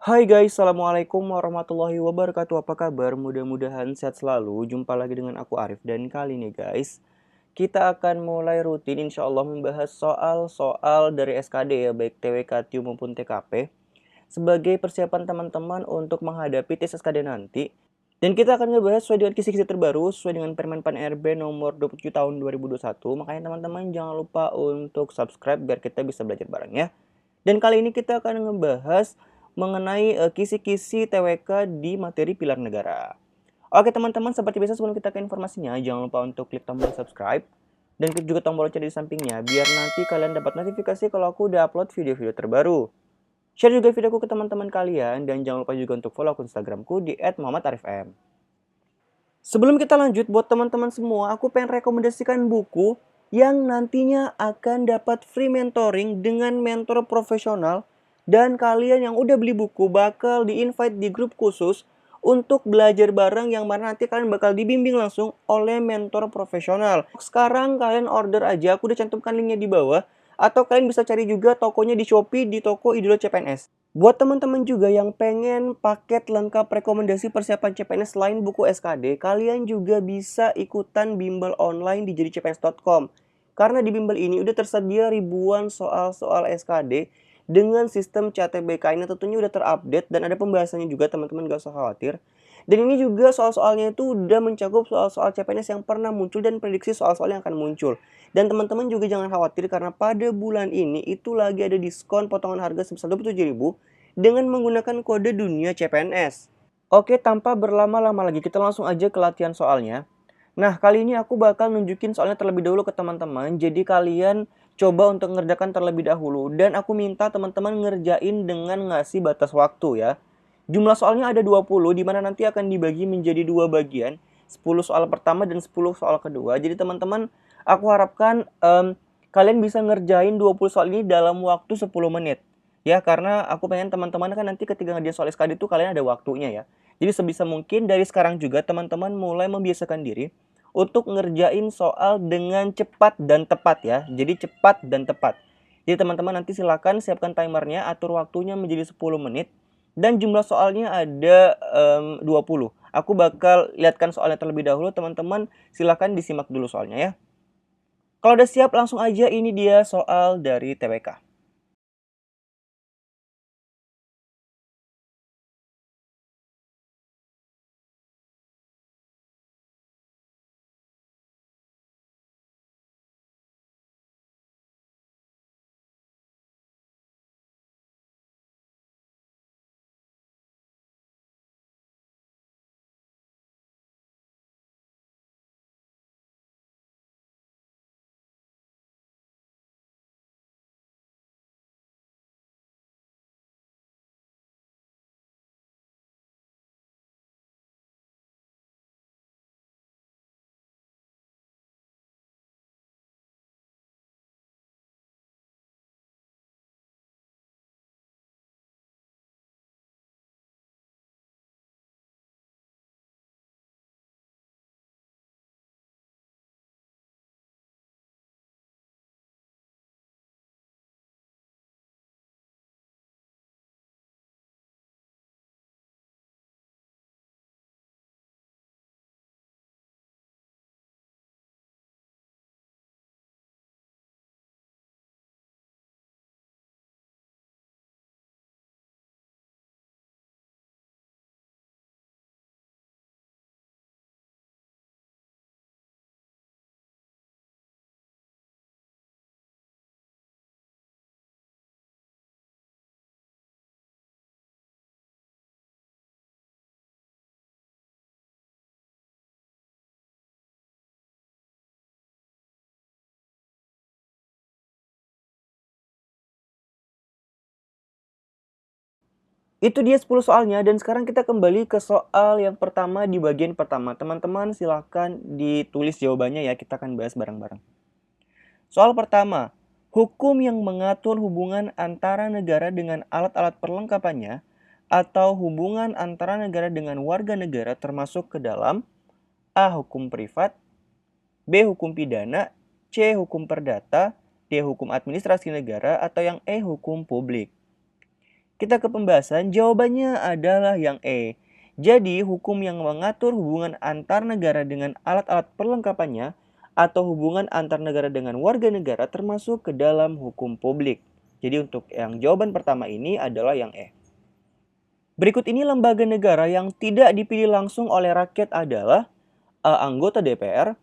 Hai guys, Assalamualaikum warahmatullahi wabarakatuh. Apa kabar? Mudah-mudahan sehat selalu. Jumpa lagi dengan aku Arif. Dan kali ini guys, kita akan mulai rutin insya Allah membahas soal-soal dari SKD ya, baik TWK, TIU maupun TKP. Sebagai persiapan teman-teman untuk menghadapi tes SKD nanti. Dan kita akan ngebahas sesuai dengan kisi-kisi terbaru, sesuai dengan Permen Pan RB nomor 27 tahun 2021. Makanya teman-teman jangan lupa untuk subscribe biar kita bisa belajar bareng ya. Dan kali ini kita akan ngebahas mengenai kisi-kisi TWK di materi pilar negara. Oke teman-teman, seperti biasa sebelum kita ke informasinya, jangan lupa untuk klik tombol subscribe dan klik juga tombol lonceng di sampingnya biar nanti kalian dapat notifikasi kalau aku udah upload video-video terbaru. Share juga videoku ke teman-teman kalian dan jangan lupa juga untuk follow akun Instagramku di @muhammadarifm. Sebelum kita lanjut, buat teman-teman semua, aku pengen rekomendasikan buku yang nantinya akan dapat free mentoring dengan mentor profesional. Dan kalian yang udah beli buku bakal di-invite di grup khusus untuk belajar bareng yang mana nanti kalian bakal dibimbing langsung oleh mentor profesional. Sekarang kalian order aja, aku udah cantumkan linknya di bawah. Atau kalian bisa cari juga tokonya di Shopee di toko Idola CPNS. Buat teman-teman juga yang pengen paket lengkap rekomendasi persiapan CPNS selain buku SKD, kalian juga bisa ikutan bimbel online di jadicpns.com. Karena di bimbel ini udah tersedia ribuan soal-soal SKD dengan sistem CATBK ini tentunya udah terupdate dan ada pembahasannya juga, teman-teman gak usah khawatir. Dan ini juga soal-soalnya itu udah mencakup soal-soal CPNS yang pernah muncul dan prediksi soal-soal yang akan muncul. Dan teman-teman juga jangan khawatir karena pada bulan ini itu lagi ada diskon potongan harga sebesar 27.000 dengan menggunakan kode dunia CPNS. Oke, tanpa berlama-lama lagi kita langsung aja ke latihan soalnya. Nah, kali ini aku bakal nunjukin soalnya terlebih dahulu ke teman-teman. Jadi kalian coba untuk mengerjakan terlebih dahulu dan aku minta teman-teman ngerjain dengan ngasih batas waktu ya. Jumlah soalnya ada 20, di mana nanti akan dibagi menjadi dua bagian, 10 soal pertama dan 10 soal kedua. Jadi teman-teman, aku harapkan kalian bisa ngerjain 20 soal ini dalam waktu 10 menit. Ya, karena aku pengen teman-teman kan nanti ketika ngerjain soal SKD itu kalian ada waktunya ya. Jadi sebisa mungkin dari sekarang juga teman-teman mulai membiasakan diri untuk ngerjain soal dengan cepat dan tepat ya. Jadi cepat dan tepat. Jadi teman-teman nanti silakan siapkan timernya, atur waktunya menjadi 10 menit. Dan jumlah soalnya ada 20. Aku bakal lihatkan soalnya terlebih dahulu, teman-teman silahkan disimak dulu soalnya ya. Kalau udah siap langsung aja, ini dia soal dari TWK. Itu dia 10 soalnya dan sekarang kita kembali ke soal yang pertama di bagian pertama. Teman-teman silahkan ditulis jawabannya ya, kita akan bahas bareng-bareng. Soal pertama, hukum yang mengatur hubungan antara negara dengan alat-alat perlengkapannya atau hubungan antara negara dengan warga negara termasuk ke dalam A. Hukum privat, B. Hukum pidana, C. Hukum perdata, D. Hukum administrasi negara, atau yang E. Hukum publik. Kita ke pembahasan, jawabannya adalah yang E. Jadi, hukum yang mengatur hubungan antar negara dengan alat-alat perlengkapannya atau hubungan antar negara dengan warga negara termasuk ke dalam hukum publik. Jadi, untuk yang jawaban pertama ini adalah yang E. Berikut ini lembaga negara yang tidak dipilih langsung oleh rakyat adalah A. Anggota DPR,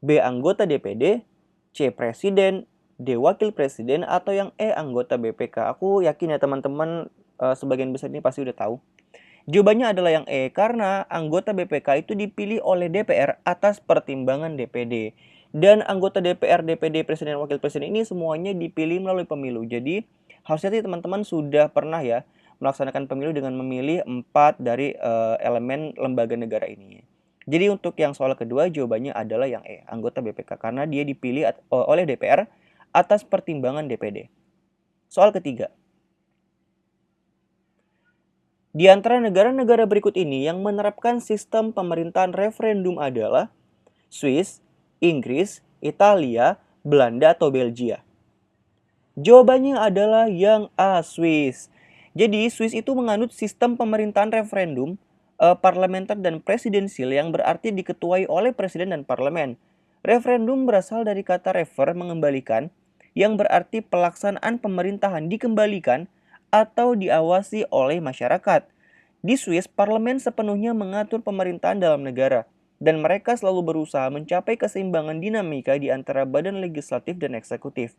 B. Anggota DPD, C. Presiden, D. Wakil Presiden, atau yang E. Anggota BPK. Aku yakin ya teman-teman sebagian besar ini pasti udah tahu. Jawabannya adalah yang E, karena anggota BPK itu dipilih oleh DPR atas pertimbangan DPD. Dan anggota DPR, DPD, Presiden, Wakil Presiden ini semuanya dipilih melalui pemilu. Jadi harusnya teman-teman sudah pernah ya melaksanakan pemilu dengan memilih 4 dari elemen lembaga negara ini. Jadi untuk yang soal kedua jawabannya adalah yang E, anggota BPK. Karena dia dipilih oleh DPR atas pertimbangan DPD. Soal ketiga. Di antara negara-negara berikut ini yang menerapkan sistem pemerintahan referendum adalah Swiss, Inggris, Italia, Belanda, atau Belgia. Jawabannya adalah yang A, Swiss. Jadi Swiss itu menganut sistem pemerintahan referendum parlementer dan presidensial yang berarti diketuai oleh presiden dan parlemen. Referendum berasal dari kata refer, mengembalikan, yang berarti pelaksanaan pemerintahan dikembalikan atau diawasi oleh masyarakat. Di Swiss, parlemen sepenuhnya mengatur pemerintahan dalam negara, dan mereka selalu berusaha mencapai keseimbangan dinamika di antara badan legislatif dan eksekutif.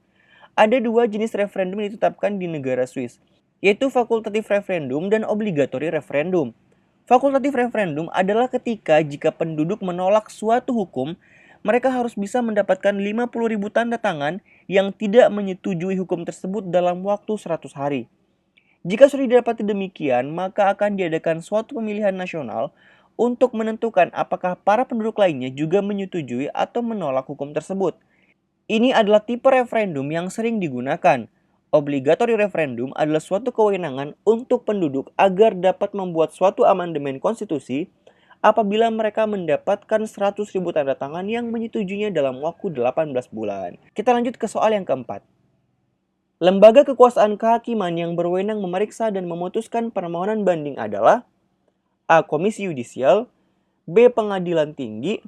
Ada 2 jenis referendum yang ditetapkan di negara Swiss, yaitu fakultatif referendum dan obligatory referendum. Fakultatif referendum adalah jika penduduk menolak suatu hukum, mereka harus bisa mendapatkan 50.000 tanda tangan yang tidak menyetujui hukum tersebut dalam waktu 100 hari. Jika sudah didapati demikian, maka akan diadakan suatu pemilihan nasional untuk menentukan apakah para penduduk lainnya juga menyetujui atau menolak hukum tersebut. Ini adalah tipe referendum yang sering digunakan. Obligatory referendum adalah suatu kewenangan untuk penduduk agar dapat membuat suatu amandemen konstitusi apabila mereka mendapatkan 100.000 tanda tangan yang menyetujuinya dalam waktu 18 bulan. Kita lanjut ke soal yang keempat. Lembaga kekuasaan kehakiman yang berwenang memeriksa dan memutuskan permohonan banding adalah A. Komisi Yudisial, B. Pengadilan Tinggi,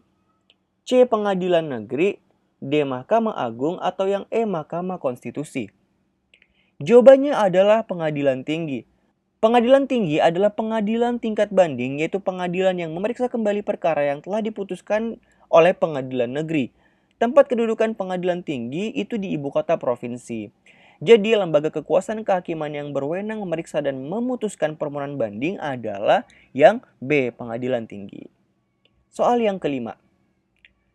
C. Pengadilan Negeri, D. Mahkamah Agung, atau yang E. Mahkamah Konstitusi. Jawabannya adalah Pengadilan Tinggi. Pengadilan Tinggi adalah pengadilan tingkat banding, yaitu pengadilan yang memeriksa kembali perkara yang telah diputuskan oleh Pengadilan Negeri. Tempat kedudukan Pengadilan Tinggi itu di ibu kota provinsi. Jadi, lembaga kekuasaan kehakiman yang berwenang memeriksa dan memutuskan permohonan banding adalah yang B, Pengadilan Tinggi. Soal yang kelima.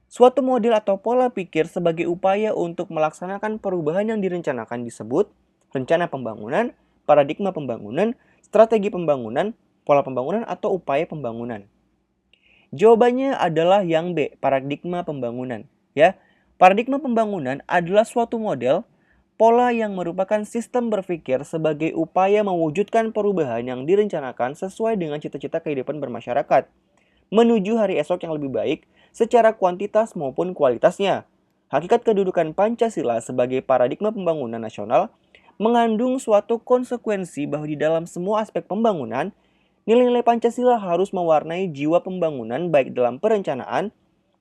Suatu model atau pola pikir sebagai upaya untuk melaksanakan perubahan yang direncanakan disebut rencana pembangunan, paradigma pembangunan, strategi pembangunan, pola pembangunan, atau upaya pembangunan. Jawabannya adalah yang B, paradigma pembangunan. Ya, paradigma pembangunan adalah suatu model pola yang merupakan sistem berpikir sebagai upaya mewujudkan perubahan yang direncanakan sesuai dengan cita-cita kehidupan bermasyarakat, menuju hari esok yang lebih baik secara kuantitas maupun kualitasnya. Hakikat kedudukan Pancasila sebagai paradigma pembangunan nasional mengandung suatu konsekuensi bahwa di dalam semua aspek pembangunan, nilai-nilai Pancasila harus mewarnai jiwa pembangunan baik dalam perencanaan,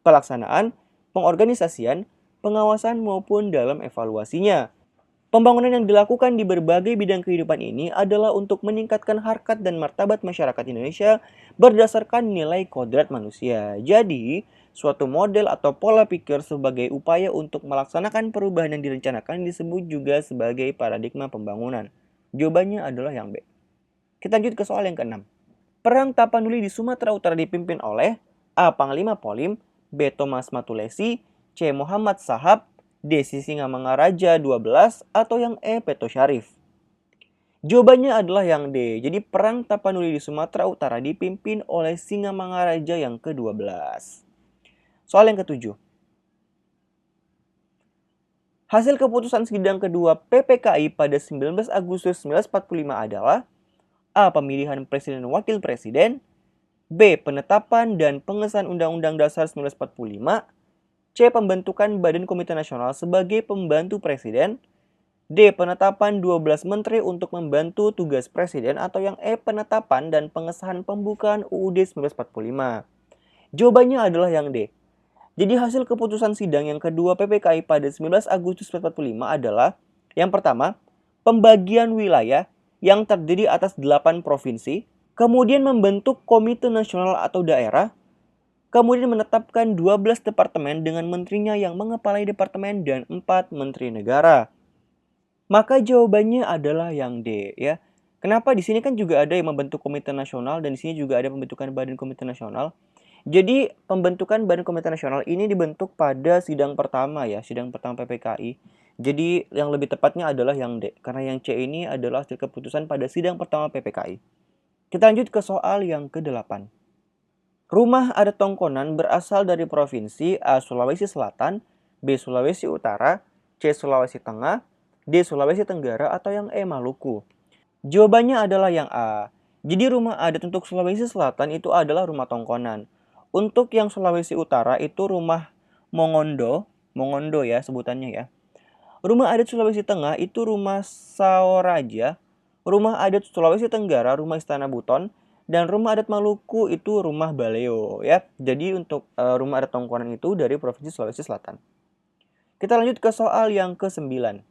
pelaksanaan, pengorganisasian, pengawasan maupun dalam evaluasinya. Pembangunan yang dilakukan di berbagai bidang kehidupan ini adalah untuk meningkatkan harkat dan martabat masyarakat Indonesia berdasarkan nilai kodrat manusia. Jadi, suatu model atau pola pikir sebagai upaya untuk melaksanakan perubahan yang direncanakan disebut juga sebagai paradigma pembangunan. Jawabannya adalah yang B. Kita lanjut ke soal yang keenam. Perang Tapanuli di Sumatera Utara dipimpin oleh A. Panglima Polim, B. Thomas Matulesi, C. Muhammad Sahab, D. Sisingamangaraja 12, atau yang E. Peto Syarif. Jawabannya adalah yang D. Jadi perang Tapanuli di Sumatera Utara dipimpin oleh Singamangaraja yang ke-12. Soal yang ketujuh. Hasil keputusan sidang kedua PPKI pada 19 Agustus 1945 adalah A. Pemilihan Presiden dan Wakil Presiden, B. Penetapan dan pengesahan Undang-Undang Dasar 1945, C. Pembentukan Badan Komite Nasional sebagai pembantu Presiden, D. Penetapan 12 menteri untuk membantu tugas presiden, atau yang E. Penetapan dan pengesahan pembukaan UUD 1945. Jawabannya adalah yang D. Jadi hasil keputusan sidang yang kedua PPKI pada 19 Agustus 1945 adalah yang pertama, pembagian wilayah yang terdiri atas 8 provinsi, kemudian membentuk komite nasional atau daerah, kemudian menetapkan 12 departemen dengan menterinya yang mengepalai departemen dan 4 menteri negara. Maka jawabannya adalah yang D ya. Kenapa? Di sini kan juga ada yang membentuk komite nasional dan di sini juga ada pembentukan badan komite nasional. Jadi pembentukan Badan Komite Nasional ini dibentuk pada sidang pertama ya, sidang pertama PPKI. Jadi yang lebih tepatnya adalah yang D, karena yang C ini adalah hasil keputusan pada sidang pertama PPKI. Kita lanjut ke soal yang ke-8. Rumah adat Tongkonan berasal dari provinsi A. Sulawesi Selatan, B. Sulawesi Utara, C. Sulawesi Tengah, D. Sulawesi Tenggara, atau yang E. Maluku. Jawabannya adalah yang A. Jadi rumah adat untuk Sulawesi Selatan itu adalah rumah Tongkonan. Untuk yang Sulawesi Utara itu rumah Mongondo, Mongondo ya sebutannya ya. Rumah adat Sulawesi Tengah itu rumah Saoraja. Rumah adat Sulawesi Tenggara rumah Istana Buton, dan rumah adat Maluku itu rumah Baleo ya. Jadi untuk rumah adat Tongkonan itu dari Provinsi Sulawesi Selatan. Kita lanjut ke soal yang ke-9.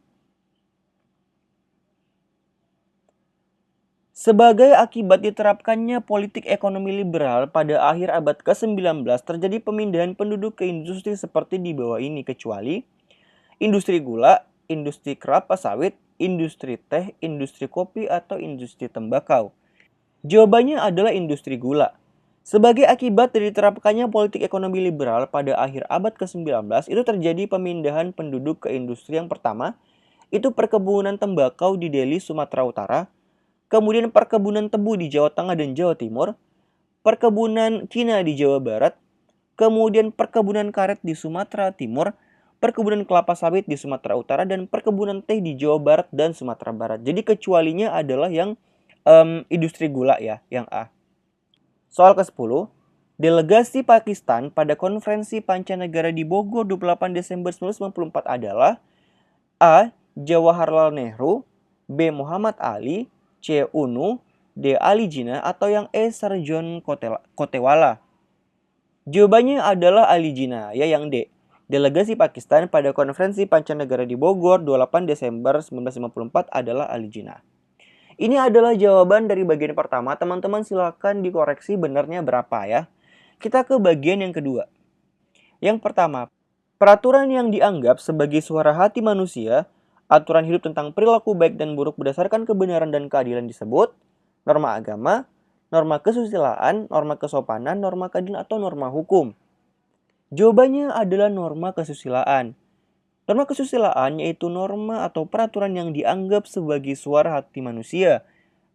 Sebagai akibat diterapkannya politik ekonomi liberal pada akhir abad ke-19, terjadi pemindahan penduduk ke industri seperti di bawah ini, kecuali industri gula, industri kelapa sawit, industri teh, industri kopi, atau industri tembakau. Jawabannya adalah industri gula. Sebagai akibat dari diterapkannya politik ekonomi liberal pada akhir abad ke-19, itu terjadi pemindahan penduduk ke industri yang pertama, itu perkebunan tembakau di Deli, Sumatera Utara, kemudian perkebunan tebu di Jawa Tengah dan Jawa Timur, perkebunan kina di Jawa Barat, kemudian perkebunan karet di Sumatera Timur, perkebunan kelapa sawit di Sumatera Utara, dan perkebunan teh di Jawa Barat dan Sumatera Barat. Jadi kecualinya adalah yang industri gula ya, yang A. Soal ke-10, delegasi Pakistan pada konferensi Pancanegara di Bogor 28 Desember 1994 adalah A. Jawaharlal Nehru, B. Muhammad Ali, C. UNU, D. Ali Jinnah, atau yang E. Sarjon Kotewala. Jawabannya adalah Ali Jinnah, ya yang D. Delegasi Pakistan pada konferensi Pancanegara di Bogor 28 Desember 1954 adalah Ali Jinnah. Ini adalah jawaban dari bagian pertama. Teman-teman silakan dikoreksi benarnya berapa ya. Kita ke bagian yang kedua. Yang pertama, peraturan yang dianggap sebagai suara hati manusia, aturan hidup tentang perilaku baik dan buruk berdasarkan kebenaran dan keadilan disebut norma agama, norma kesusilaan, norma kesopanan, norma keadilan, atau norma hukum. Jawabannya adalah norma kesusilaan. Norma kesusilaan yaitu norma atau peraturan yang dianggap sebagai suara hati manusia,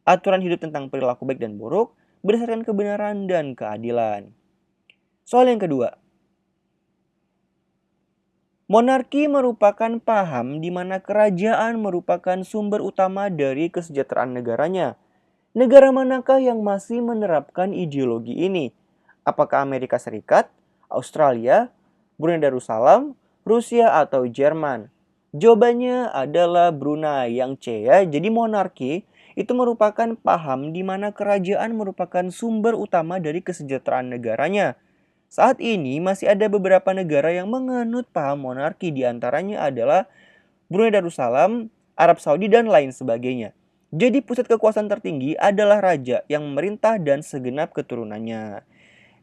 aturan hidup tentang perilaku baik dan buruk berdasarkan kebenaran dan keadilan. Soal yang kedua. Monarki merupakan paham di mana kerajaan merupakan sumber utama dari kesejahteraan negaranya. Negara manakah yang masih menerapkan ideologi ini? Apakah Amerika Serikat, Australia, Brunei Darussalam, Rusia, atau Jerman? Jawabannya adalah Brunei, yang C ya. Jadi monarki itu merupakan paham di mana kerajaan merupakan sumber utama dari kesejahteraan negaranya. Saat ini masih ada beberapa negara yang menganut paham monarki, diantaranya adalah Brunei Darussalam, Arab Saudi, dan lain sebagainya. Jadi pusat kekuasaan tertinggi adalah raja yang memerintah dan segenap keturunannya.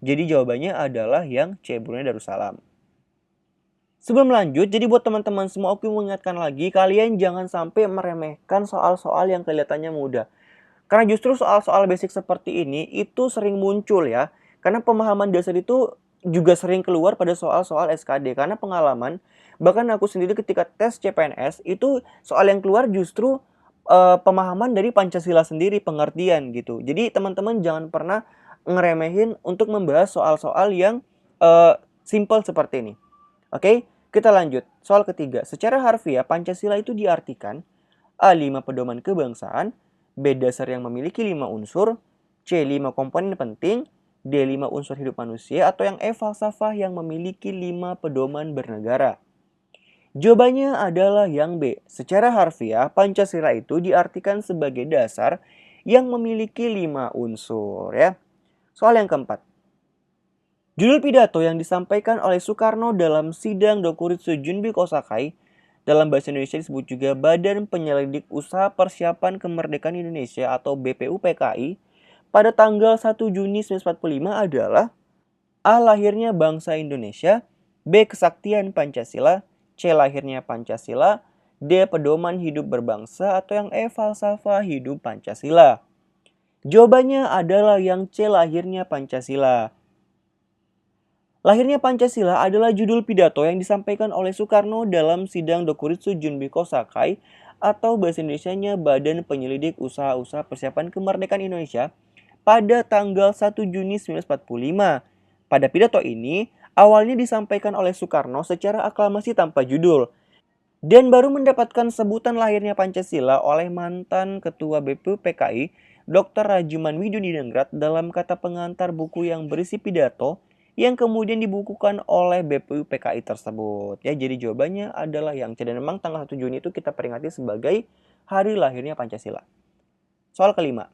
Jadi jawabannya adalah yang C, Brunei Darussalam. Sebelum lanjut, jadi buat teman-teman semua aku mengingatkan lagi, kalian jangan sampai meremehkan soal-soal yang kelihatannya mudah. Karena justru soal-soal basic seperti ini itu sering muncul ya. Karena pemahaman dasar itu juga sering keluar pada soal-soal SKD. Karena pengalaman, bahkan aku sendiri ketika tes CPNS, itu soal yang keluar justru pemahaman dari Pancasila sendiri, pengertian gitu. Jadi teman-teman jangan pernah ngeremehin untuk membahas soal-soal yang simple seperti ini. Oke, kita lanjut. Soal ketiga, secara harfiah Pancasila itu diartikan A. 5 pedoman kebangsaan, B. Dasar yang memiliki 5 unsur, C. 5 komponen penting, D. 5 unsur hidup manusia, atau yang E. Falsafah yang memiliki 5 pedoman bernegara. Jawabannya adalah yang B. Secara harfiah, Pancasila itu diartikan sebagai dasar yang memiliki 5 unsur ya. Soal yang keempat. Judul pidato yang disampaikan oleh Soekarno dalam sidang Dokuritsu Junbi Kosakai dalam bahasa Indonesia disebut juga Badan Penyelidik Usaha Persiapan Kemerdekaan Indonesia atau BPUPKI pada tanggal 1 Juni 1945 adalah A. Lahirnya bangsa Indonesia, B. Kesaktian Pancasila, C. Lahirnya Pancasila, D. Pedoman hidup berbangsa, atau yang E. Falsafah hidup Pancasila. Jawabannya adalah yang C. Lahirnya Pancasila. Lahirnya Pancasila adalah judul pidato yang disampaikan oleh Soekarno dalam sidang Dokuritsu Junbi Kosakai atau bahasa Indonesianya Badan Penyelidik Usaha-Usaha Persiapan Kemerdekaan Indonesia pada tanggal 1 Juni 1945. Pada pidato ini, awalnya disampaikan oleh Soekarno secara aklamasi tanpa judul dan baru mendapatkan sebutan lahirnya Pancasila oleh mantan Ketua BPUPKI Dr. Rajuman Widodiningrat dalam kata pengantar buku yang berisi pidato yang kemudian dibukukan oleh BPUPKI tersebut. Ya, jadi jawabannya adalah yang C. Dan memang tanggal 1 Juni itu kita peringati sebagai hari lahirnya Pancasila. Soal kelima.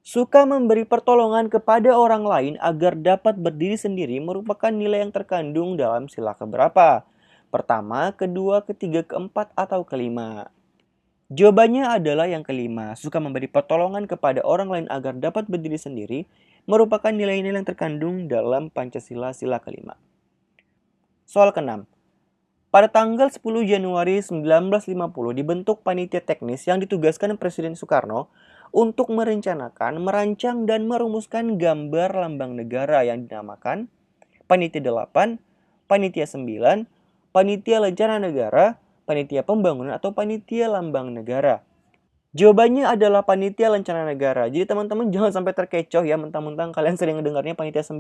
Suka memberi pertolongan kepada orang lain agar dapat berdiri sendiri merupakan nilai yang terkandung dalam sila keberapa? Pertama, kedua, ketiga, keempat, atau kelima? Jawabannya adalah yang kelima. Suka memberi pertolongan kepada orang lain agar dapat berdiri sendiri merupakan nilai-nilai yang terkandung dalam Pancasila sila kelima. Soal keenam. Pada tanggal 10 Januari 1950 dibentuk panitia teknis yang ditugaskan Presiden Soekarno untuk merencanakan, merancang, dan merumuskan gambar lambang negara yang dinamakan Panitia 8, Panitia 9, Panitia Lencana Negara, Panitia Pembangunan, atau Panitia Lambang Negara. Jawabannya adalah Panitia Lencana Negara. Jadi teman-teman jangan sampai terkecoh ya, mentang-mentang kalian sering mendengarnya Panitia 9.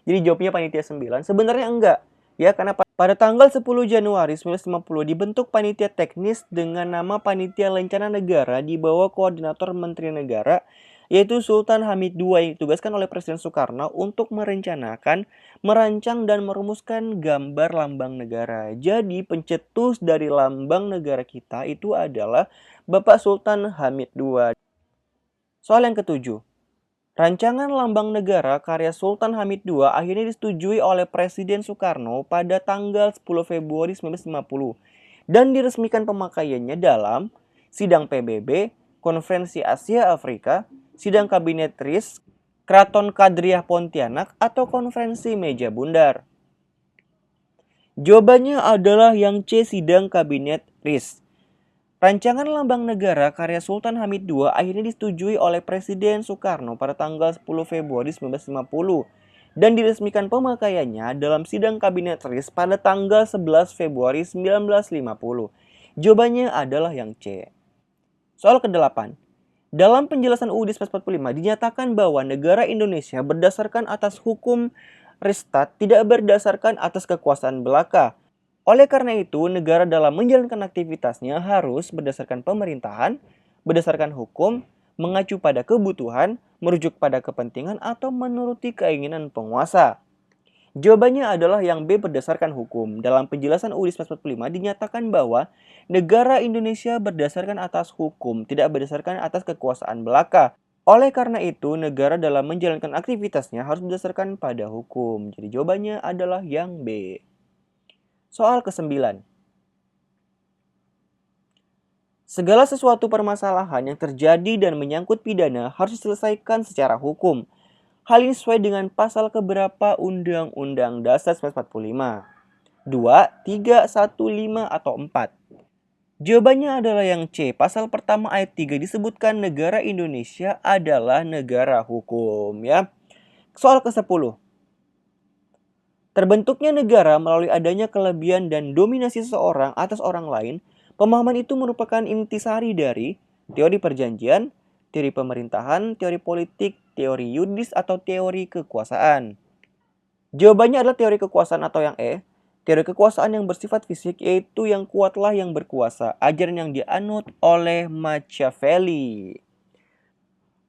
Jadi jawabnya Panitia 9. Sebenarnya enggak. Ya, karena pada tanggal 10 Januari 1950 dibentuk panitia teknis dengan nama Panitia Lencana Negara di bawah koordinator Menteri Negara yaitu Sultan Hamid II yang ditugaskan oleh Presiden Soekarno untuk merencanakan, merancang, dan merumuskan gambar lambang negara. Jadi pencetus dari lambang negara kita itu adalah Bapak Sultan Hamid II. Soal yang ketujuh. Rancangan lambang negara karya Sultan Hamid II akhirnya disetujui oleh Presiden Soekarno pada tanggal 10 Februari 1950 dan diresmikan pemakaiannya dalam Sidang PBB, Konferensi Asia Afrika, Sidang Kabinet RIS, Kraton Kadriah Pontianak, atau Konferensi Meja Bundar. Jawabannya adalah yang C. Sidang Kabinet RIS. Rancangan lambang negara karya Sultan Hamid II akhirnya disetujui oleh Presiden Soekarno pada tanggal 10 Februari 1950 dan diresmikan pemakaiannya dalam Sidang Kabinet RIS pada tanggal 11 Februari 1950. Jawabannya adalah yang C. Soal ke-8. Dalam penjelasan UUD 1945 dinyatakan bahwa negara Indonesia berdasarkan atas hukum Restat tidak berdasarkan atas kekuasaan belaka. Oleh karena itu, negara dalam menjalankan aktivitasnya harus berdasarkan pemerintahan, berdasarkan hukum, mengacu pada kebutuhan, merujuk pada kepentingan, atau menuruti keinginan penguasa. Jawabannya adalah yang B berdasarkan hukum. Dalam penjelasan UUD 1945 dinyatakan bahwa negara Indonesia berdasarkan atas hukum, tidak berdasarkan atas kekuasaan belaka. Oleh karena itu, negara dalam menjalankan aktivitasnya harus berdasarkan pada hukum. Jadi jawabannya adalah yang B. Soal ke-9. Segala sesuatu permasalahan yang terjadi dan menyangkut pidana harus diselesaikan secara hukum. Hal ini sesuai dengan pasal keberapa Undang-Undang Dasar 1945? 2, 3, 1, 5, atau 4? Jawabannya adalah yang C. Pasal pertama ayat 3 disebutkan negara Indonesia adalah negara hukum ya. Soal ke-10. Terbentuknya negara melalui adanya kelebihan dan dominasi seseorang atas orang lain, pemahaman itu merupakan intisari dari teori perjanjian, teori pemerintahan, teori politik, teori yuridis, atau teori kekuasaan. Jawabannya adalah teori kekuasaan atau yang E. Teori kekuasaan yang bersifat fisik yaitu yang kuatlah yang berkuasa, ajaran yang dianut oleh Machiavelli.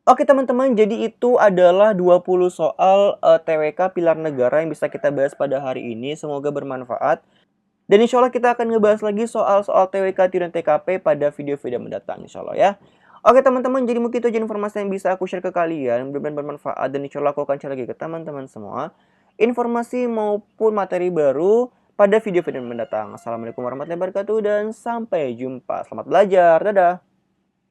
Oke teman-teman, jadi itu adalah 20 soal TWK pilar negara yang bisa kita bahas pada hari ini. Semoga bermanfaat. Dan insya Allah kita akan ngebahas lagi soal-soal TWK dan TKP pada video-video mendatang insya Allah ya. Oke teman-teman, jadi mungkin itu aja informasi yang bisa aku share ke kalian. Mudah-mudahan bermanfaat dan insya Allah aku akan share lagi ke teman-teman semua. Informasi maupun materi baru pada video-video mendatang. Assalamualaikum warahmatullahi wabarakatuh dan sampai jumpa. Selamat belajar. Dadah.